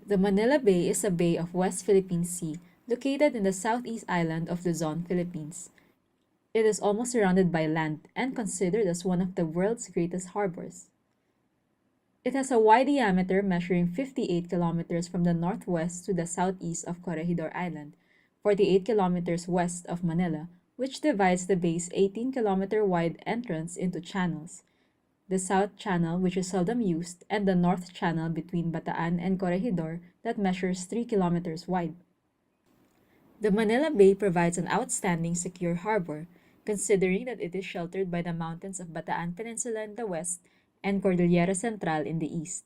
The Manila Bay is a bay of West Philippine Sea located in the southeast island of Luzon, Philippines. It is almost surrounded by land and considered as one of the world's greatest harbors. It has a wide diameter measuring 58 kilometers from the northwest to the southeast of Corregidor Island, 48 kilometers west of Manila, which divides the bay's 18-kilometer wide entrance into channels. The South Channel, which is seldom used, and the North Channel between Bataan and Corregidor that measures 3 kilometers wide. The Manila Bay provides an outstanding secure harbor, considering that it is sheltered by the mountains of Bataan Peninsula in the west and Cordillera Central in the east.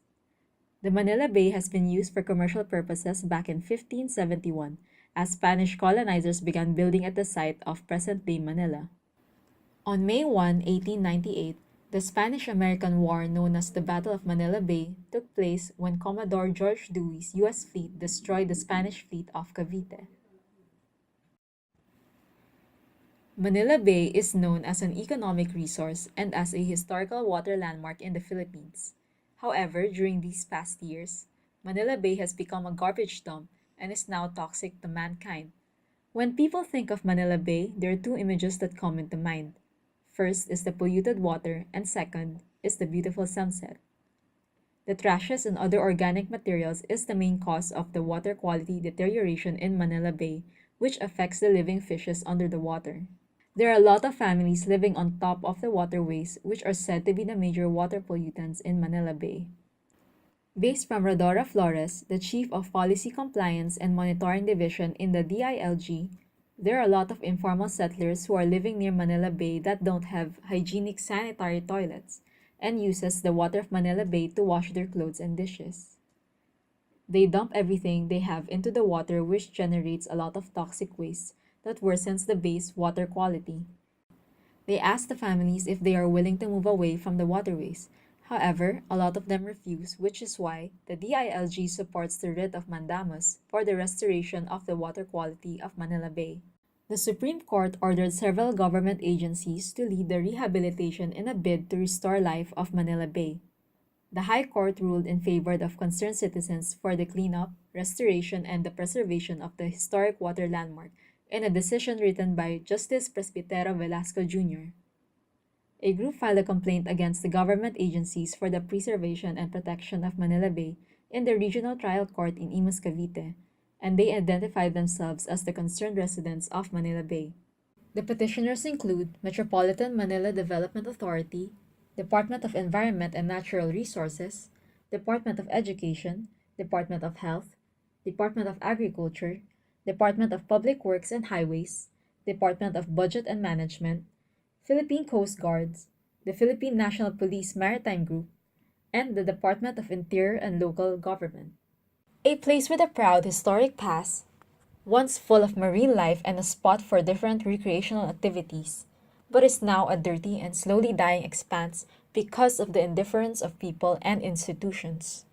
The Manila Bay has been used for commercial purposes back in 1571, as Spanish colonizers began building at the site of present-day Manila. On May 1, 1898, the Spanish-American War known as the Battle of Manila Bay took place when Commodore George Dewey's U.S. fleet destroyed the Spanish fleet off Cavite. Manila Bay is known as an economic resource and as a historical water landmark in the Philippines. However, during these past years, Manila Bay has become a garbage dump and is now toxic to mankind. When people think of Manila Bay, there are two images that come into mind. First is the polluted water, and second is the beautiful sunset. The trashes and other organic materials is the main cause of the water quality deterioration in Manila Bay, which affects the living fishes under the water. There are a lot of families living on top of the waterways, which are said to be the major water pollutants in Manila Bay. Based from Rodora Flores, the Chief of Policy Compliance and Monitoring Division in the DILG, there are a lot of informal settlers who are living near Manila Bay that don't have hygienic sanitary toilets and uses the water of Manila Bay to wash their clothes and dishes. They dump everything they have into the water, which generates a lot of toxic waste that worsens the bay's water quality. They ask the families if they are willing to move away from the waterways. However, a lot of them refuse, which is why the DILG supports the writ of mandamus for the restoration of the water quality of Manila Bay. The Supreme Court ordered several government agencies to lead the rehabilitation in a bid to restore life of Manila Bay. The High Court ruled in favor of concerned citizens for the cleanup, restoration, and the preservation of the historic water landmark in a decision written by Justice Presbitero Velasco Jr. A group filed a complaint against the government agencies for the preservation and protection of Manila Bay in the Regional Trial Court in Imus, Cavite, and they identified themselves as the concerned residents of Manila Bay. The petitioners include Metropolitan Manila Development Authority, Department of Environment and Natural Resources, Department of Education, Department of Health, Department of Agriculture, Department of Public Works and Highways, Department of Budget and Management, Philippine Coast Guards, the Philippine National Police Maritime Group, and the Department of Interior and Local Government. A place with a proud historic past, once full of marine life and a spot for different recreational activities, but is now a dirty and slowly dying expanse because of the indifference of people and institutions.